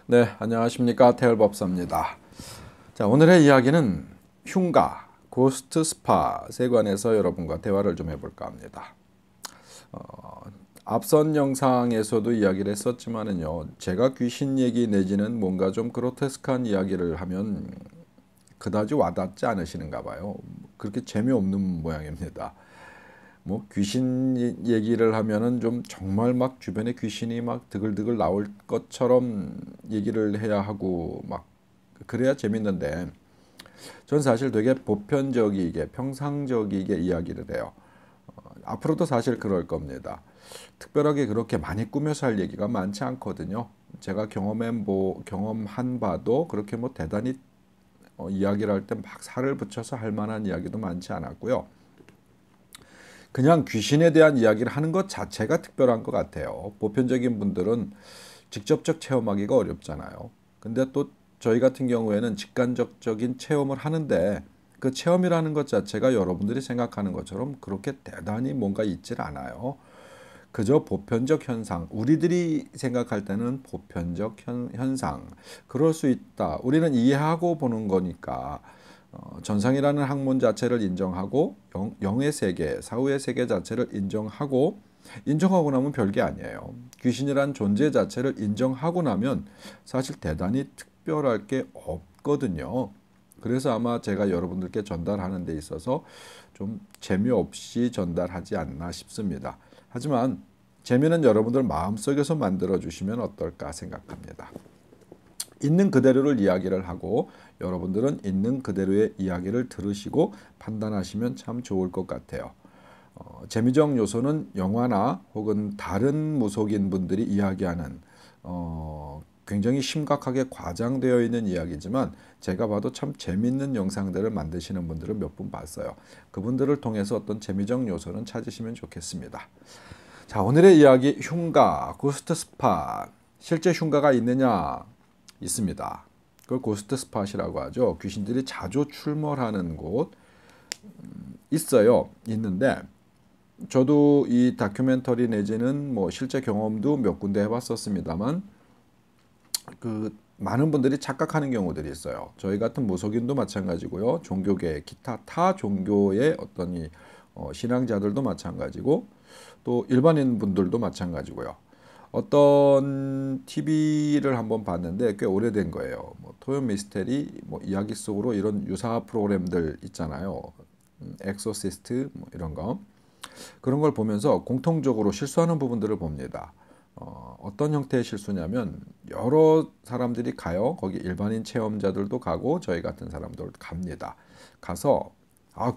네, 안녕하십니까. 태열법사입니다. 자, 오늘의 이야기는 흉가, 고스트 스팟에 관해서 여러분과 대화를 좀 해볼까 합니다. 앞선 영상에서도 이야기를 했었지만은요, 제가 귀신 얘기 내지는 뭔가 좀 그로테스크한 이야기를 하면 그다지 와닿지 않으시는가 봐요. 그렇게 재미없는 모양입니다. 뭐 귀신 얘기를 하면은 좀 정말 막 주변에 귀신이 막 드글드글 나올 것처럼 얘기를 해야 하고 막 그래야 재밌는데 전 사실 되게 보편적이게 평상적이게 이야기를 해요. 앞으로도 사실 그럴 겁니다. 특별하게 그렇게 많이 꾸며서 할 얘기가 많지 않거든요. 제가 경험한 바도 그렇게 뭐 대단히 이야기를 할 때 막 살을 붙여서 할 만한 이야기도 많지 않았고요. 그냥 귀신에 대한 이야기를 하는 것 자체가 특별한 것 같아요. 보편적인 분들은 직접적 체험하기가 어렵잖아요. 근데 또 저희 같은 경우에는 직간접적인 체험을 하는데 그 체험이라는 것 자체가 여러분들이 생각하는 것처럼 그렇게 대단히 뭔가 있질 않아요. 그저 보편적 현상, 우리들이 생각할 때는 보편적 현상, 그럴 수 있다. 우리는 이해하고 보는 거니까 전상이라는 학문 자체를 인정하고 영의 세계, 사후의 세계 자체를 인정하고 나면 별게 아니에요. 귀신이란 존재 자체를 인정하고 나면 사실 대단히 특별할 게 없거든요. 그래서 아마 제가 여러분들께 전달하는 데 있어서 좀 재미없이 전달하지 않나 싶습니다. 하지만 재미는 여러분들 마음속에서 만들어 주시면 어떨까 생각합니다. 있는 그대로를 이야기를 하고 여러분들은 있는 그대로의 이야기를 들으시고 판단하시면 참 좋을 것 같아요. 재미적 요소는 영화나 혹은 다른 무속인 분들이 이야기하는 굉장히 심각하게 과장되어 있는 이야기지만 제가 봐도 참 재밌는 영상들을 만드시는 분들을 몇 분 봤어요. 그분들을 통해서 어떤 재미적 요소는 찾으시면 좋겠습니다. 자, 오늘의 이야기 흉가, 고스트 스팟. 실제 흉가가 있느냐? 있습니다. 그걸 고스트 스팟이라고 하죠. 귀신들이 자주 출몰하는 곳 있어요. 있는데 저도 이 다큐멘터리 내지는 뭐 실제 경험도 몇 군데 해봤었습니다만 그 많은 분들이 착각하는 경우들이 있어요. 저희 같은 무속인도 마찬가지고요. 종교계, 기타 타 종교의 어떤 신앙자들도 마찬가지고 또 일반인 분들도 마찬가지고요. 어떤 TV를 한번 봤는데 꽤 오래된 거예요. 뭐 토요 미스테리, 뭐 이야기 속으로 이런 유사 프로그램들 있잖아요. 엑소시스트 뭐 이런 거. 그런 걸 보면서 공통적으로 실수하는 부분들을 봅니다. 어떤 형태의 실수냐면 여러 사람들이 가요. 거기 일반인 체험자들도 가고 저희 같은 사람들도 갑니다. 가서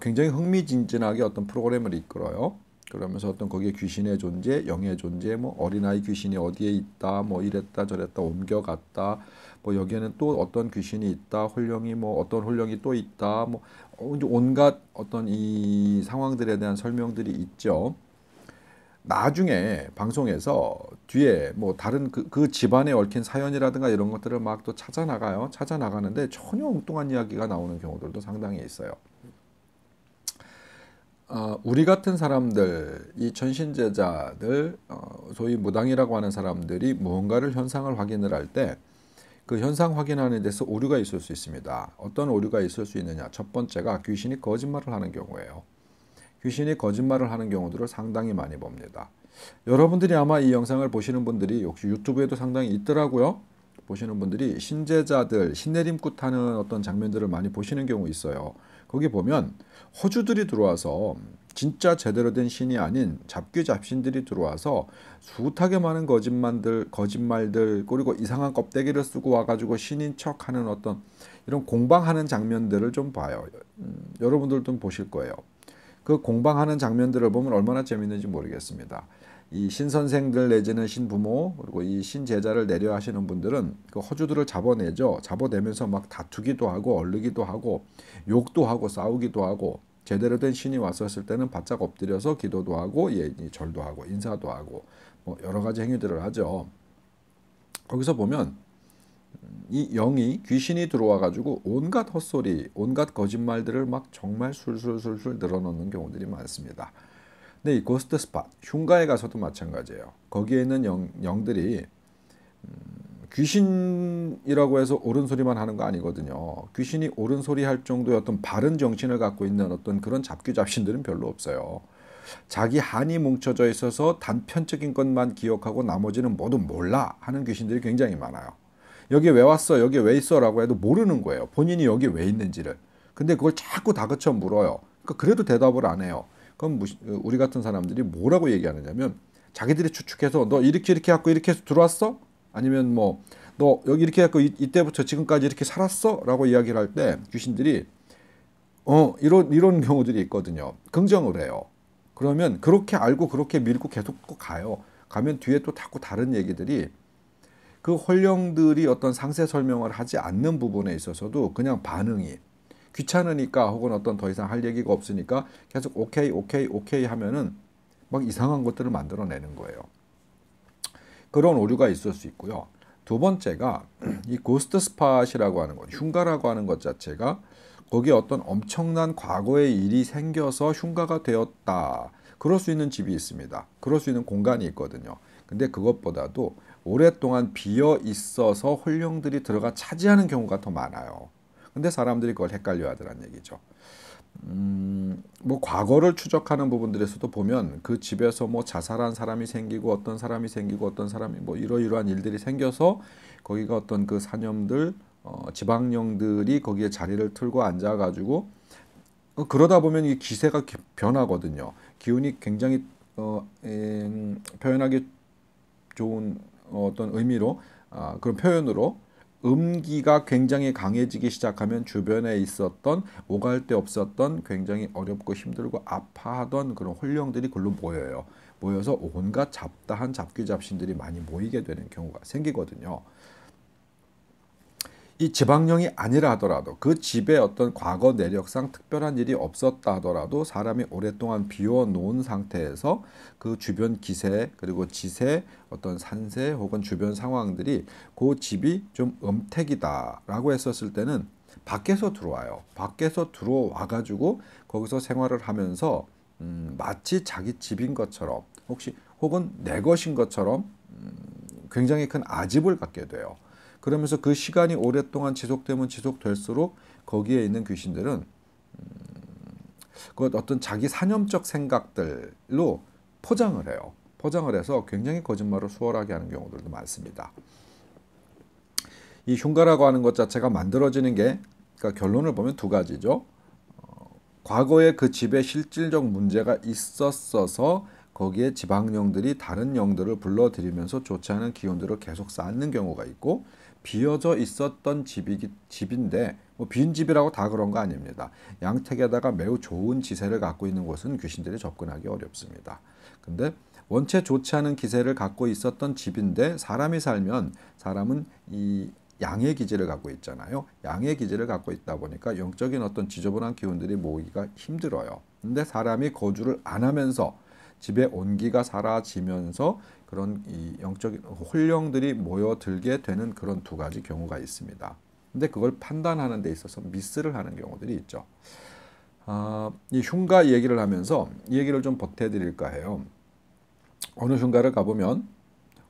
굉장히 흥미진진하게 어떤 프로그램을 이끌어요. 그러면서 어떤 거기에 귀신의 존재, 영의 존재, 뭐 어린아이 귀신이 어디에 있다, 뭐 이랬다 저랬다 옮겨갔다, 뭐 여기에는 또 어떤 귀신이 있다, 홀령이 뭐 어떤 홀령이 또 있다, 뭐 이제 온갖 어떤 이 상황들에 대한 설명들이 있죠. 나중에 방송에서 뒤에 뭐 다른 그 집안에 얽힌 사연이라든가 이런 것들을 막 또 찾아 나가요. 찾아 나가는데 전혀 엉뚱한 이야기가 나오는 경우들도 상당히 있어요. 우리 같은 사람들, 이 천신제자들, 소위 무당이라고 하는 사람들이 무언가를 현상을 확인을 할 때 그 현상 확인하는 데서 오류가 있을 수 있습니다. 어떤 오류가 있을 수 있느냐? 첫 번째가 귀신이 거짓말을 하는 경우예요. 귀신이 거짓말을 하는 경우들을 상당히 많이 봅니다. 여러분들이 아마 이 영상을 보시는 분들이 역시 유튜브에도 상당히 있더라고요. 보시는 분들이 신제자들 신내림굿 하는 어떤 장면들을 많이 보시는 경우 있어요. 거기 보면 허주들이 들어와서 진짜 제대로 된 신이 아닌 잡귀 잡신들이 들어와서 숱하게 많은 거짓말들 그리고 이상한 껍데기를 쓰고 와가지고 신인 척하는 어떤 이런 공방하는 장면들을 좀 봐요. 여러분들도 보실 거예요. 그 공방하는 장면들을 보면 얼마나 재밌는지 모르겠습니다. 이 신선생들 내지는 신부모 그리고 이 신제자를 내려 하시는 분들은 그 허주들을 잡아내죠. 잡아내면서 막 다투기도 하고 얼르기도 하고 욕도 하고 싸우기도 하고 제대로 된 신이 왔었을 때는 바짝 엎드려서 기도도 하고 절도 하고 인사도 하고 뭐 여러 가지 행위들을 하죠. 거기서 보면 이 영이 귀신이 들어와 가지고 온갖 헛소리, 온갖 거짓말들을 막 정말 술술술술 늘어놓는 경우들이 많습니다. 근데 이 고스트 스팟, 흉가에 가서도 마찬가지예요. 거기에 있는 영들이 귀신이라고 해서 옳은 소리만 하는 거 아니거든요. 귀신이 옳은 소리 할 정도의 어떤 바른 정신을 갖고 있는 어떤 그런 잡귀잡신들은 별로 없어요. 자기 한이 뭉쳐져 있어서 단편적인 것만 기억하고 나머지는 모두 몰라 하는 귀신들이 굉장히 많아요. 여기 왜 왔어? 여기 왜 있어? 라고 해도 모르는 거예요. 본인이 여기 왜 있는지를. 근데 그걸 자꾸 다그쳐 물어요. 그러니까 그래도 대답을 안 해요. 그럼 우리 같은 사람들이 뭐라고 얘기하느냐면 자기들이 추측해서 너 이렇게 갖고 이렇게 해서 들어왔어? 아니면 뭐 너 여기 이렇게 갖고 이때부터 지금까지 이렇게 살았어? 라고 이야기를 할 때 귀신들이 이런 경우들이 있거든요. 긍정을 해요. 그러면 그렇게 알고 그렇게 밀고 계속 또 가요. 가면 뒤에 또 자꾸 다른 얘기들이 그 홀령들이 어떤 상세 설명을 하지 않는 부분에 있어서도 그냥 반응이 귀찮으니까 혹은 어떤 더 이상 할 얘기가 없으니까 계속 오케이 오케이 오케이 하면은 막 이상한 것들을 만들어내는 거예요. 그런 오류가 있을 수 있고요. 두 번째가 이 고스트 스팟이라고 하는 것, 흉가라고 하는 것 자체가 거기에 어떤 엄청난 과거의 일이 생겨서 흉가가 되었다. 그럴 수 있는 집이 있습니다. 그럴 수 있는 공간이 있거든요. 근데 그것보다도 오랫동안 비어 있어서 홀령들이 들어가 차지하는 경우가 더 많아요. 근데 사람들이 그걸 헷갈려 하더란 얘기죠. 뭐 과거를 추적하는 부분들에서도 보면 그 집에서 뭐 자살한 사람이 생기고 어떤 사람이 생기고 어떤 사람이 뭐 이러이러한 일들이 생겨서 거기가 어떤 그 사념들 지방령들이 거기에 자리를 틀고 앉아가지고 그러다 보면 이 기세가 변하거든요. 기운이 굉장히 표현하기 좋은 어떤 의미로 그런 표현으로 음기가 굉장히 강해지기 시작하면 주변에 있었던 오갈 데 없었던 굉장히 어렵고 힘들고 아파하던 그런 홀령들이 글로 모여요. 모여서 온갖 잡다한 잡귀잡신들이 많이 모이게 되는 경우가 생기거든요. 이 지방령이 아니라 하더라도 그 집에 어떤 과거 내력상 특별한 일이 없었다 하더라도 사람이 오랫동안 비워놓은 상태에서 그 주변 기세 그리고 지세 어떤 산세 혹은 주변 상황들이 그 집이 좀 음택이다 라고 했었을 때는 밖에서 들어와요. 밖에서 들어와 가지고 거기서 생활을 하면서 마치 자기 집인 것처럼 혹은 내 것인 것처럼 굉장히 큰 아집을 갖게 돼요. 그러면서 그 시간이 오랫동안 지속되면 지속될수록 거기에 있는 귀신들은 그 어떤 자기 사념적 생각들로 포장을 해요. 포장을 해서 굉장히 거짓말을 수월하게 하는 경우들도 많습니다. 이 흉가라고 하는 것 자체가 만들어지는 게 그러니까 결론을 보면 두 가지죠. 과거에 그 집에 실질적 문제가 있었어서 거기에 지방령들이 다른 영들을 불러들이면서 좋지 않은 기운들을 계속 쌓는 경우가 있고 비어져 있었던 집인데 뭐 빈 집이라고 다 그런 거 아닙니다. 양택에다가 매우 좋은 지세를 갖고 있는 곳은 귀신들이 접근하기 어렵습니다. 근데 원체 좋지 않은 기세를 갖고 있었던 집인데 사람이 살면 사람은 이 양의 기질을 갖고 있잖아요. 양의 기질을 갖고 있다 보니까 영적인 어떤 지저분한 기운들이 모이기가 힘들어요. 근데 사람이 거주를 안 하면서 집에 온기가 사라지면서 그런 이 영적인 홀령들이 모여들게 되는 그런 두 가지 경우가 있습니다. 근데 그걸 판단하는 데 있어서 미스를 하는 경우들이 있죠. 이 흉가 얘기를 하면서 이 얘기를 좀 보태드릴까 해요. 어느 흉가를 가보면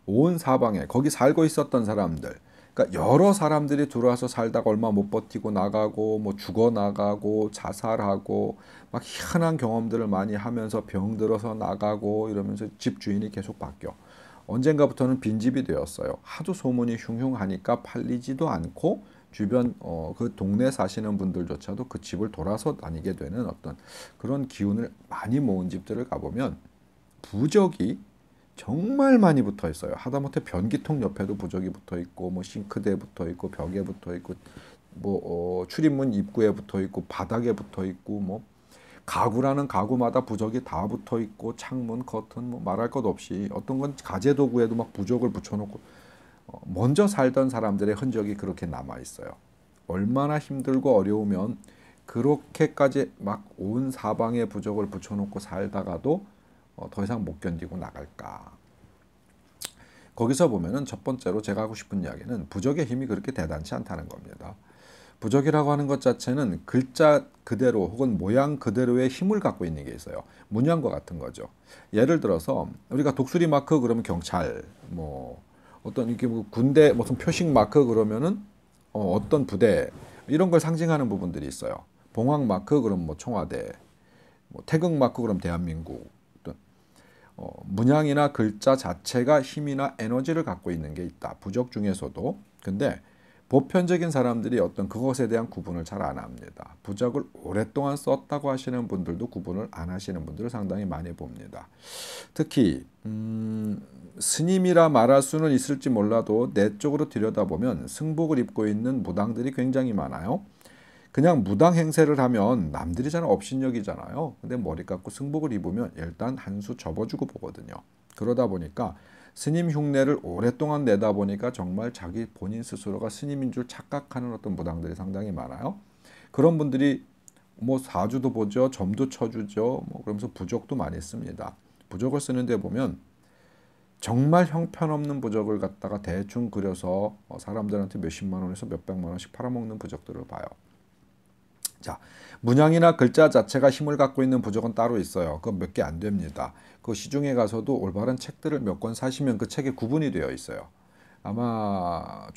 온 사방에 거기 살고 있었던 사람들 그러니까 여러 사람들이 들어와서 살다가 얼마 못 버티고 나가고 뭐 죽어 나가고 자살하고 막 희한한 경험들을 많이 하면서 병들어서 나가고 이러면서 집 주인이 계속 바뀌어. 언젠가부터는 빈집이 되었어요. 하도 소문이 흉흉하니까 팔리지도 않고 주변 그 동네 사시는 분들조차도 그 집을 돌아서 다니게 되는 어떤 그런 기운을 많이 모은 집들을 가보면 부적이 정말 많이 붙어 있어요. 하다못해 변기통 옆에도 부적이 붙어 있고, 뭐 싱크대에 붙어 있고, 벽에 붙어 있고, 뭐 출입문 입구에 붙어 있고, 바닥에 붙어 있고, 뭐 가구라는 가구마다 부적이 다 붙어 있고, 창문, 커튼, 뭐 말할 것 없이 어떤 건 가재 도구에도 막 부적을 붙여놓고 먼저 살던 사람들의 흔적이 그렇게 남아 있어요. 얼마나 힘들고 어려우면 그렇게까지 막 온 사방에 부적을 붙여놓고 살다가도 더 이상 못 견디고 나갈까. 거기서 보면은 첫 번째로 제가 하고 싶은 이야기는 부적의 힘이 그렇게 대단치 않다는 겁니다. 부적이라고 하는 것 자체는 글자 그대로 혹은 모양 그대로의 힘을 갖고 있는 게 있어요. 문양과 같은 거죠. 예를 들어서 우리가 독수리 마크 그러면 경찰, 뭐 어떤 이렇게 뭐 군대 무슨 표식 마크 그러면은 어떤 부대 이런 걸 상징하는 부분들이 있어요. 봉황 마크 그럼 뭐 청와대, 뭐 태극 마크 그럼 대한민국. 어떤 문양이나 글자 자체가 힘이나 에너지를 갖고 있는 게 있다. 부적 중에서도. 근데 보편적인 사람들이 어떤 그것에 대한 구분을 잘 안 합니다. 부적을 오랫동안 썼다고 하시는 분들도 구분을 안 하시는 분들을 상당히 많이 봅니다. 특히 스님이라 말할 수는 있을지 몰라도 내적으로 들여다보면 승복을 입고 있는 무당들이 굉장히 많아요. 그냥 무당 행세를 하면 남들이 잘 업신여기잖아요. 근데 머리 깎고 승복을 입으면 일단 한 수 접어주고 보거든요. 그러다 보니까 스님 흉내를 오랫동안 내다 보니까 정말 자기 본인 스스로가 스님인 줄 착각하는 어떤 무당들이 상당히 많아요. 그런 분들이 뭐 사주도 보죠, 점도 쳐주죠, 뭐 그러면서 부적도 많이 씁니다. 부적을 쓰는데 보면 정말 형편없는 부적을 갖다가 대충 그려서 사람들한테 몇십만 원에서 몇백만 원씩 팔아먹는 부적들을 봐요. 자, 문양이나 글자 자체가 힘을 갖고 있는 부적은 따로 있어요. 그건 몇 개 안 됩니다. 그 시중에 가서도 올바른 책들을 몇 권 사시면 그 책에 구분이 되어 있어요. 아마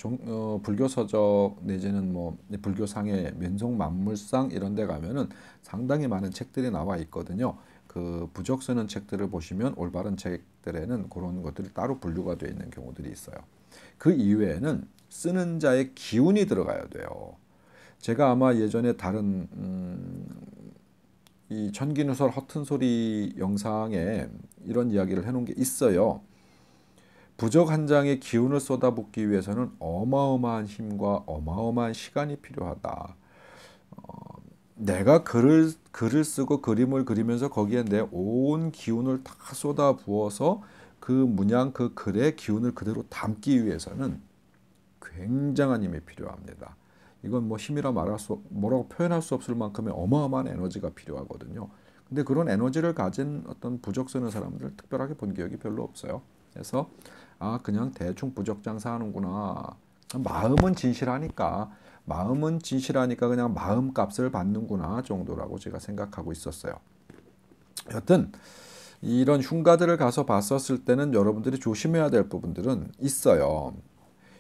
불교 서적 내지는 뭐 불교상의 민속만물상 이런 데 가면은 상당히 많은 책들이 나와 있거든요. 그 부적 쓰는 책들을 보시면 올바른 책들에는 그런 것들이 따로 분류가 되어 있는 경우들이 있어요. 그 이외에는 쓰는 자의 기운이 들어가야 돼요. 제가 아마 예전에 다른 이 천기누설 허튼 소리 영상에 이런 이야기를 해놓은 게 있어요. 부적 한 장의 기운을 쏟아붓기 위해서는 어마어마한 힘과 어마어마한 시간이 필요하다. 내가 글을 쓰고 그림을 그리면서 거기에 내 온 기운을 다 쏟아 부어서 그 문양 그 글의 기운을 그대로 담기 위해서는 굉장한 힘이 필요합니다. 이건 뭐 힘이라 뭐라고 표현할 수 없을 만큼의 어마어마한 에너지가 필요하거든요. 근데 그런 에너지를 가진 어떤 부적 쓰는 사람들 특별하게 본 기억이 별로 없어요. 그래서 그냥 대충 부적 장사하는구나. 마음은 진실하니까 그냥 마음값을 받는구나 정도라고 제가 생각하고 있었어요. 여튼 이런 흉가들을 가서 봤었을 때는 여러분들이 조심해야 될 부분들은 있어요.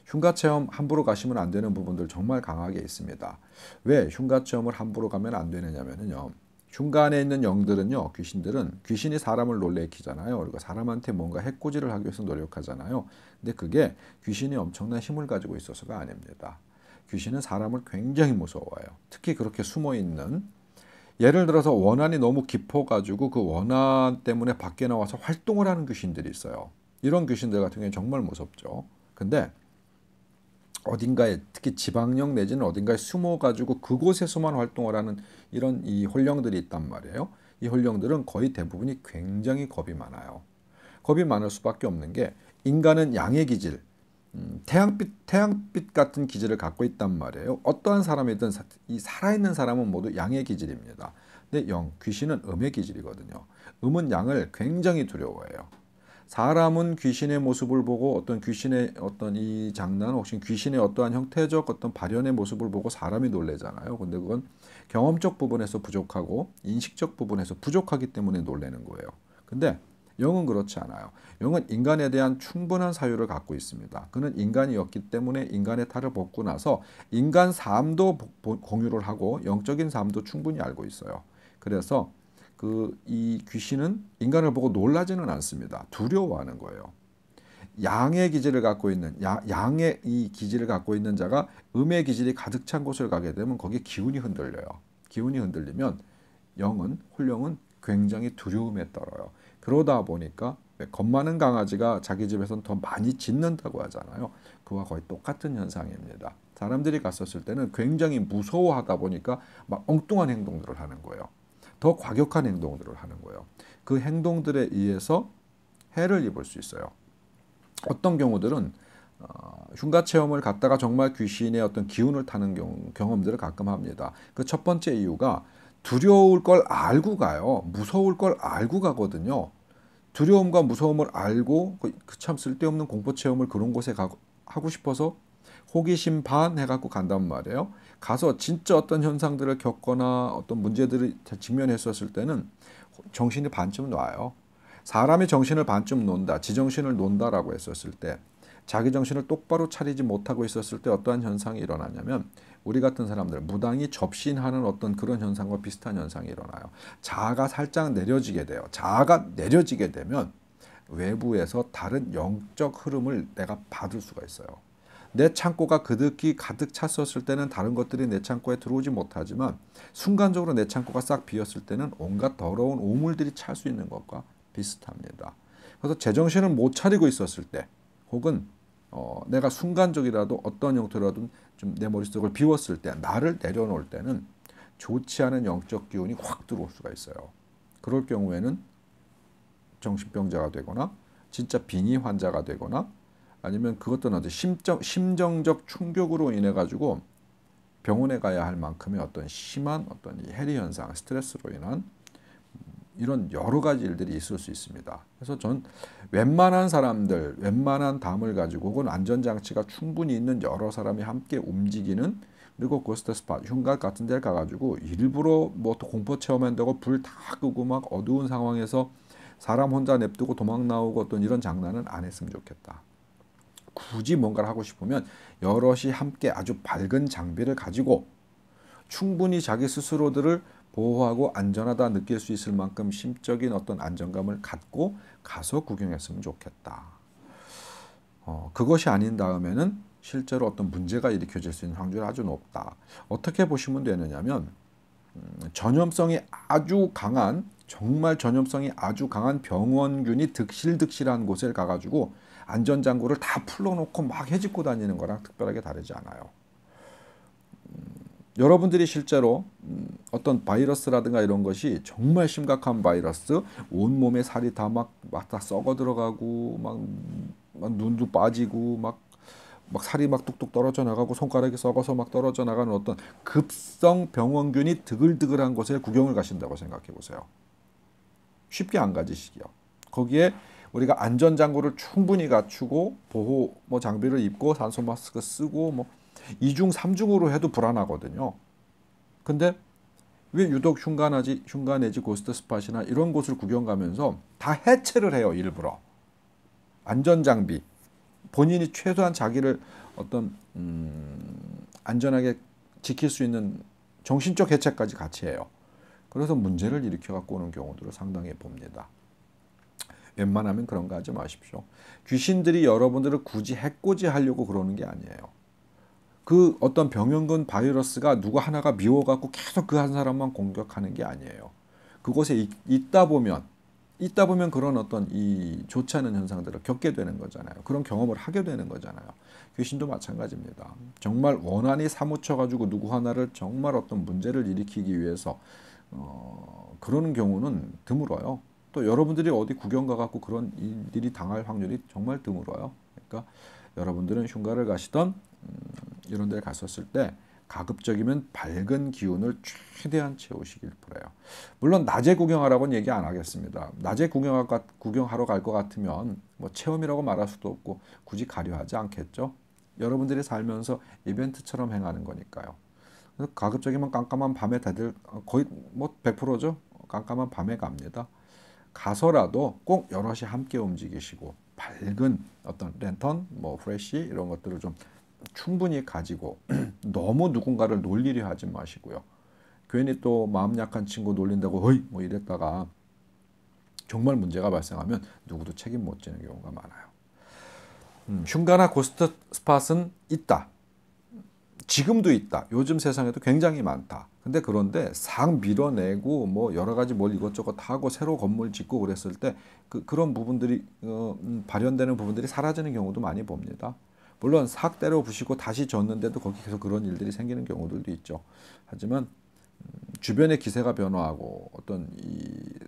흉가 체험 함부로 가시면 안 되는 부분들 정말 강하게 있습니다. 왜 흉가 체험을 함부로 가면 안 되느냐면요. 흉가 안에 있는 영들은요, 귀신이 사람을 놀래키잖아요. 그리고 사람한테 뭔가 해코지를 하기 위해서 노력하잖아요. 근데 그게 귀신이 엄청난 힘을 가지고 있어서가 아닙니다. 귀신은 사람을 굉장히 무서워해요. 특히 그렇게 숨어 있는, 예를 들어서 원한이 너무 깊어가지고 그 원한 때문에 밖에 나와서 활동을 하는 귀신들이 있어요. 이런 귀신들 같은 경우에 정말 무섭죠. 근데 어딘가에 특히 지방령 내지는 어딘가에 숨어가지고 그곳에서만 활동을 하는 이런 이 혼령들이 있단 말이에요. 이 혼령들은 거의 대부분이 굉장히 겁이 많아요. 겁이 많을 수밖에 없는 게 인간은 양의 기질, 태양빛 같은 기질을 갖고 있단 말이에요. 어떠한 사람이든 이 살아있는 사람은 모두 양의 기질입니다. 근데 귀신은 음의 기질이거든요. 음은 양을 굉장히 두려워해요. 사람은 귀신의 모습을 보고 어떤 귀신의 어떤 이 장난 혹시 귀신의 어떠한 형태적 어떤 발현의 모습을 보고 사람이 놀래잖아요. 근데 그건 경험적 부분에서 부족하고 인식적 부분에서 부족하기 때문에 놀래는 거예요. 근데 영은 그렇지 않아요. 영은 인간에 대한 충분한 사유를 갖고 있습니다. 그는 인간이었기 때문에 인간의 탈을 벗고 나서 인간 삶도 공유를 하고 영적인 삶도 충분히 알고 있어요. 그래서 이 귀신은 인간을 보고 놀라지는 않습니다. 두려워하는 거예요. 양의 기질을 갖고 있는 양의 이 기질을 갖고 있는 자가 음의 기질이 가득 찬 곳을 가게 되면 거기에 기운이 흔들려요. 기운이 흔들리면 혼령은 굉장히 두려움에 떨어요. 그러다 보니까 겁 많은 강아지가 자기 집에서는 더 많이 짖는다고 하잖아요. 그와 거의 똑같은 현상입니다. 사람들이 갔었을 때는 굉장히 무서워하다 보니까 막 엉뚱한 행동들을 하는 거예요. 더 과격한 행동들을 하는 거예요. 그 행동들에 의해서 해를 입을 수 있어요. 어떤 경우들은 흉가 체험을 갔다가 정말 귀신의 어떤 기운을 타는 경험들을 가끔 합니다. 그 첫 번째 이유가 두려울 걸 알고 가요. 무서울 걸 알고 가거든요. 두려움과 무서움을 알고 그 참 쓸데없는 공포 체험을 그런 곳에 하고 싶어서 호기심 반 해갖고 간단 말이에요. 가서 진짜 어떤 현상들을 겪거나 어떤 문제들을 직면했었을 때는 정신이 반쯤 놔요. 사람이 정신을 반쯤 논다, 지정신을 논다라고 했었을 때 자기 정신을 똑바로 차리지 못하고 있었을 때 어떠한 현상이 일어나냐면 우리 같은 사람들 무당이 접신하는 어떤 그런 현상과 비슷한 현상이 일어나요. 자아가 살짝 내려지게 돼요. 자아가 내려지게 되면 외부에서 다른 영적 흐름을 내가 받을 수가 있어요. 내 창고가 그득히 가득 찼었을 때는 다른 것들이 내 창고에 들어오지 못하지만 순간적으로 내 창고가 싹 비었을 때는 온갖 더러운 오물들이 찰 수 있는 것과 비슷합니다. 그래서 제정신을 못 차리고 있었을 때 혹은 내가 순간적이라도 어떤 형태로든 좀 내 머릿속을 비웠을 때 나를 내려놓을 때는 좋지 않은 영적 기운이 확 들어올 수가 있어요. 그럴 경우에는 정신병자가 되거나 진짜 빙의 환자가 되거나 아니면 그것도 아주 심정적 충격으로 인해 가지고 병원에 가야 할 만큼의 어떤 심한 어떤 이 해리 현상, 스트레스로 인한 이런 여러 가지 일들이 있을 수 있습니다. 그래서 전 웬만한 사람들, 웬만한 담을 가지고 혹은 안전장치가 충분히 있는 여러 사람이 함께 움직이는 그리고 고스트 스팟, 흉곽 같은 데를 가가지고 일부러 뭐 또 공포 체험한다고 불 다 끄고 막 어두운 상황에서 사람 혼자 냅두고 도망 나오고 어떤 이런 장난은 안 했으면 좋겠다. 굳이 뭔가를 하고 싶으면 여럿이 함께 아주 밝은 장비를 가지고 충분히 자기 스스로들을 보호하고 안전하다 느낄 수 있을 만큼 심적인 어떤 안정감을 갖고 가서 구경했으면 좋겠다. 그것이 아닌 다음에는 실제로 어떤 문제가 일으켜질 수 있는 확률이 아주 높다. 어떻게 보시면 되느냐면 전염성이 아주 강한 정말 전염성이 아주 강한 병원균이 득실득실한 곳에 가가지고 안전장구를 다 풀어놓고 막 헤집고 다니는 거랑 특별하게 다르지 않아요. 여러분들이 실제로 어떤 바이러스라든가 이런 것이 정말 심각한 바이러스, 온몸에 살이 다 막 다 썩어 들어가고 막 눈도 빠지고 막 살이 막 뚝뚝 떨어져 나가고 손가락이 썩어서 막 떨어져 나가는 어떤 급성 병원균이 드글드글한 곳에 구경을 가신다고 생각해 보세요. 쉽게 안 가지시기요. 거기에 우리가 안전장구를 충분히 갖추고 보호 뭐 장비를 입고 산소 마스크 쓰고 뭐 2중 3중으로 해도 불안하거든요. 근데 왜 유독 흉가내지 고스트 스팟이나 이런 곳을 구경 가면서 다 해체를 해요, 일부러. 안전장비. 본인이 최소한 자기를 어떤 안전하게 지킬 수 있는 정신적 해체까지 같이 해요. 그래서 문제를 일으켜 갖고 오는 경우들을 상당히 봅니다. 웬만하면 그런 거 하지 마십시오. 귀신들이 여러분들을 굳이 해코지 하려고 그러는 게 아니에요. 그 어떤 병원균 바이러스가 누구 하나가 미워갖고 계속 그 한 사람만 공격하는 게 아니에요. 그곳에 있다 보면 그런 어떤 이 좋지 않은 현상들을 겪게 되는 거잖아요. 그런 경험을 하게 되는 거잖아요. 귀신도 마찬가지입니다. 정말 원한이 사무쳐가지고 누구 하나를 정말 어떤 문제를 일으키기 위해서 그러는 경우는 드물어요. 또 여러분들이 어디 구경 가갖고 그런 일들이 당할 확률이 정말 드물어요. 그러니까 여러분들은 흉가를 가시던 이런 데를 갔었을 때 가급적이면 밝은 기운을 최대한 채우시길 바라요. 물론 낮에 구경하라고는 얘기 안 하겠습니다. 낮에 구경하러 갈 것 같으면 뭐 체험이라고 말할 수도 없고 굳이 가려 하지 않겠죠. 여러분들이 살면서 이벤트처럼 행하는 거니까요. 그래서 가급적이면 깜깜한 밤에 다들 거의 뭐 100%죠. 깜깜한 밤에 갑니다. 가서라도 꼭 여럿이 함께 움직이시고 밝은 어떤 랜턴, 뭐 프레시 이런 것들을 좀 충분히 가지고 너무 누군가를 놀리려 하지 마시고요. 괜히 또 마음 약한 친구 놀린다고 어이 뭐 이랬다가 정말 문제가 발생하면 누구도 책임 못 지는 경우가 많아요. 흉가나 고스트 스팟은 있다. 지금도 있다. 요즘 세상에도 굉장히 많다. 그런데 싹 밀어내고 뭐 여러 가지 뭘 이것저것 하고 새로 건물 짓고 그랬을 때 그런 부분들이 발현되는 부분들이 사라지는 경우도 많이 봅니다. 물론 싹 때려 부시고 다시 졌는데도 거기서 그런 일들이 생기는 경우들도 있죠. 하지만 주변의 기세가 변화하고 어떤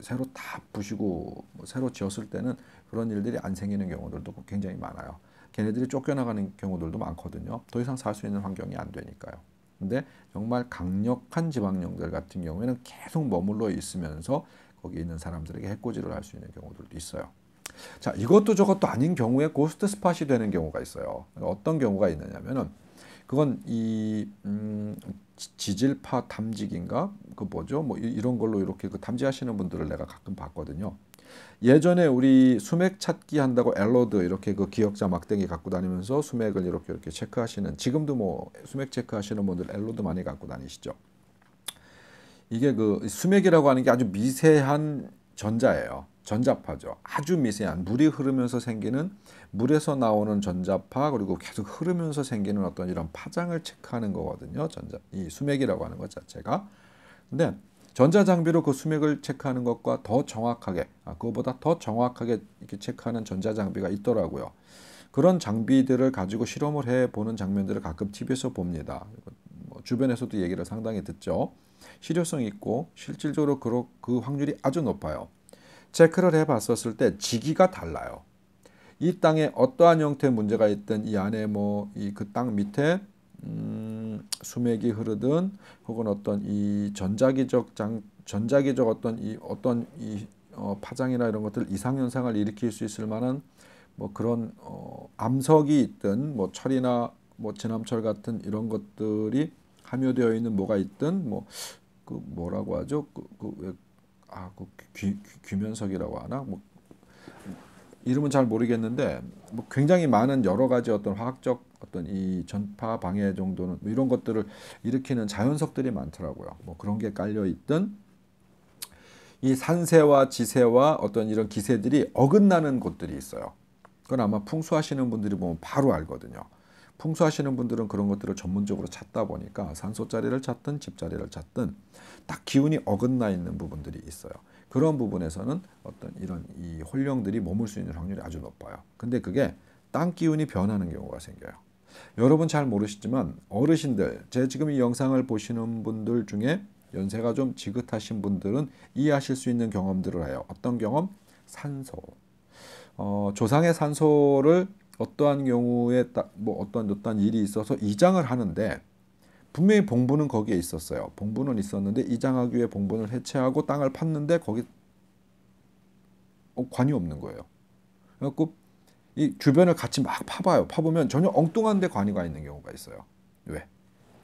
새로 다 부시고 새로 지었을 때는 그런 일들이 안 생기는 경우들도 굉장히 많아요. 걔네들이 쫓겨나가는 경우들도 많거든요. 더 이상 살 수 있는 환경이 안 되니까요. 근데 정말 강력한 지방령들 같은 경우에는 계속 머물러 있으면서 거기 있는 사람들에게 해코지를 할 수 있는 경우들도 있어요. 자, 이것도 저것도 아닌 경우에 고스트 스팟이 되는 경우가 있어요. 어떤 경우가 있느냐면은 그건 지질파 탐지기인가 그 뭐죠? 뭐 이런 걸로 이렇게 그 탐지하시는 분들을 내가 가끔 봤거든요. 예전에 우리 수맥 찾기 한다고 엘로드 이렇게 그 기억자 막대기 갖고 다니면서 수맥을 이렇게 체크하시는, 지금도 뭐 수맥 체크하시는 분들 엘로드 많이 갖고 다니시죠. 이게 그 수맥이라고 하는 게 아주 미세한 전자예요. 전자파죠. 아주 미세한 물이 흐르면서 생기는, 물에서 나오는 전자파, 그리고 계속 흐르면서 생기는 어떤 이런 파장을 체크하는 거거든요. 이 수맥이라고 하는 것 자체가. 근데 전자장비로 그 수맥을 체크하는 것과 더 정확하게, 그거보다 더 정확하게 이렇게 체크하는 전자장비가 있더라고요. 그런 장비들을 가지고 실험을 해보는 장면들을 가끔 TV에서 봅니다. 뭐 주변에서도 얘기를 상당히 듣죠. 실효성이 있고 실질적으로 그 확률이 아주 높아요. 체크를 해봤었을 때 지기가 달라요. 이 땅에 어떠한 형태의 문제가 있든 이 안에 뭐 이 그 땅 밑에 수맥이 흐르든 혹은 어떤 이 전자기적 어떤 파장이나 이런 것들 이상 현상을 일으킬 수 있을 만한 뭐 그런 암석이 있든 뭐 철이나 뭐 진암철 같은 이런 것들이 함유되어 있는 뭐가 있든 뭐 그 뭐라고 하죠? 귀면석이라고 하나? 뭐 이름은 잘 모르겠는데 뭐 굉장히 많은 여러 가지 어떤 화학적 어떤 이 전파 방해 정도는 뭐 이런 것들을 일으키는 자연석들이 많더라고요. 뭐 그런 게 깔려 있던 이 산세와 지세와 어떤 이런 기세들이 어긋나는 곳들이 있어요. 그건 아마 풍수하시는 분들이 보면 바로 알거든요. 풍수하시는 분들은 그런 것들을 전문적으로 찾다 보니까 산소 자리를 찾든 집 자리를 찾든 딱 기운이 어긋나 있는 부분들이 있어요. 그런 부분에서는 어떤 이런 이 혼령들이 머물 수 있는 확률이 아주 높아요. 근데 그게 땅 기운이 변하는 경우가 생겨요. 여러분 잘 모르시지만 어르신들, 제 지금 이 영상을 보시는 분들 중에 연세가 좀 지긋하신 분들은 이해하실 수 있는 경험들을 해요. 어떤 경험? 산소. 조상의 산소를 어떠한 경우에 뭐 어떤 일이 있어서 이장을 하는데 분명히 봉분은 거기에 있었어요. 봉분은 있었는데 이장하기 위해 봉분을 해체하고 땅을 팠는데 거기 관이 없는 거예요. 그래갖고 이 주변을 같이 막 파봐요. 파보면 전혀 엉뚱한 데 관이 가 있는 경우가 있어요. 왜?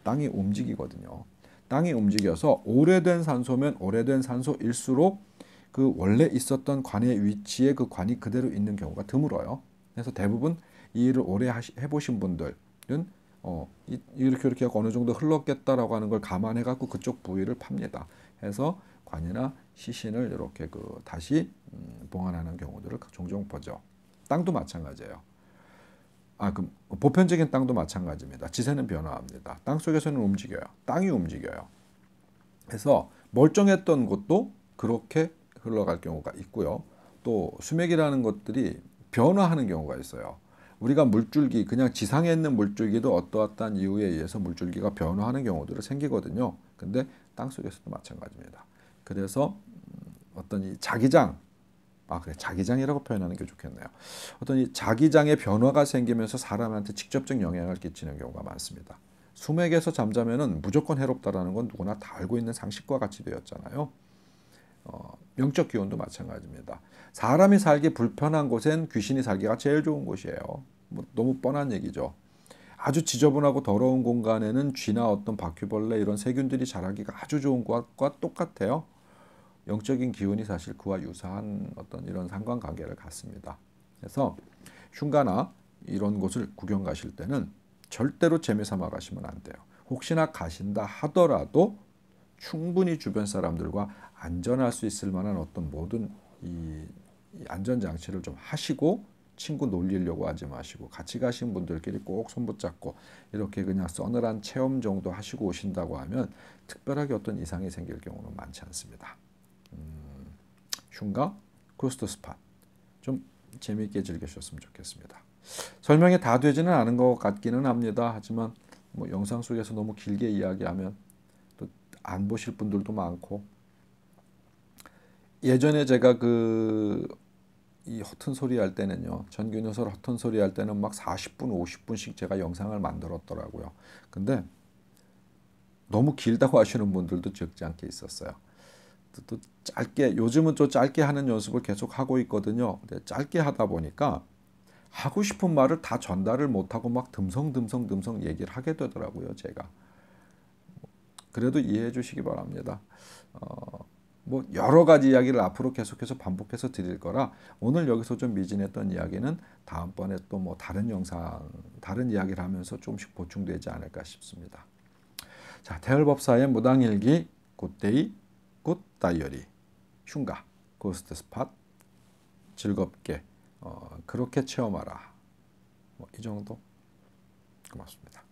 땅이 움직이거든요. 땅이 움직여서 오래된 산소면 오래된 산소일수록 그 원래 있었던 관의 위치에 그 관이 그대로 있는 경우가 드물어요. 그래서 대부분 이 일을 오래 해보신 분들은 이렇게 하고 어느 정도 흘렀겠다라고 하는 걸 감안해 갖고 그쪽 부위를 팝니다. 해서 관이나 시신을 이렇게 다시 봉안하는 경우들을 종종 보죠. 땅도 마찬가지예요. 그럼 보편적인 땅도 마찬가지입니다. 지세는 변화합니다. 땅 속에서는 움직여요. 땅이 움직여요. 그래서 멀쩡했던 곳도 그렇게 흘러갈 경우가 있고요. 또 수맥이라는 것들이 변화하는 경우가 있어요. 우리가 물줄기, 그냥 지상에 있는 물줄기도 어떠한 이유에 의해서 물줄기가 변화하는 경우들이 생기거든요. 근데 땅속에서도 마찬가지입니다. 그래서 어떤 이 자기장, 그래, 자기장이라고 표현하는 게 좋겠네요. 어떤 이 자기장의 변화가 생기면서 사람한테 직접적 영향을 끼치는 경우가 많습니다. 수맥에서 잠자면은 무조건 해롭다라는 건 누구나 다 알고 있는 상식과 같이 되었잖아요. 영적 기운도 마찬가지입니다. 사람이 살기 불편한 곳엔 귀신이 살기가 제일 좋은 곳이에요. 뭐 너무 뻔한 얘기죠. 아주 지저분하고 더러운 공간에는 쥐나 어떤 바퀴벌레 이런 세균들이 자라기가 아주 좋은 곳과 똑같아요. 영적인 기운이 사실 그와 유사한 어떤 이런 상관관계를 갖습니다. 그래서 흉가나 이런 곳을 구경 가실 때는 절대로 재미삼아 가시면 안 돼요. 혹시나 가신다 하더라도 충분히 주변 사람들과 안전할 수 있을 만한 어떤 모든 이 안전장치를 좀 하시고, 친구 놀리려고 하지 마시고 같이 가신 분들끼리 꼭 손 붙잡고 이렇게 그냥 서늘한 체험 정도 하시고 오신다고 하면 특별하게 어떤 이상이 생길 경우는 많지 않습니다. 흉가, 코스트 스팟 좀 재미있게 즐기셨으면 좋겠습니다. 설명이 다 되지는 않은 것 같기는 합니다. 하지만 뭐 영상 속에서 너무 길게 이야기하면 또 안 보실 분들도 많고, 예전에 제가 이 허튼 소리 할 때는요, 전균요설 허튼 소리 할 때는 막 40분, 50분씩 제가 영상을 만들었더라고요. 근데 너무 길다고 하시는 분들도 적지 않게 있었어요. 또 짧게, 요즘은 또 짧게 하는 연습을 계속 하고 있거든요. 근데 짧게 하다 보니까 하고 싶은 말을 다 전달을 못하고 막 듬성듬성 얘기를 하게 되더라고요, 제가. 그래도 이해해 주시기 바랍니다. 뭐 여러 가지 이야기를 앞으로 계속해서 반복해서 드릴 거라 오늘 여기서 좀 미진했던 이야기는 다음번에 또 뭐 다른 영상, 다른 이야기를 하면서 조금씩 보충되지 않을까 싶습니다. 자, 대열법사의 무당일기, 굿데이, 굿다이어리, 흉가, 고스트 스팟, 즐겁게 그렇게 체험하라. 뭐 이 정도. 고맙습니다.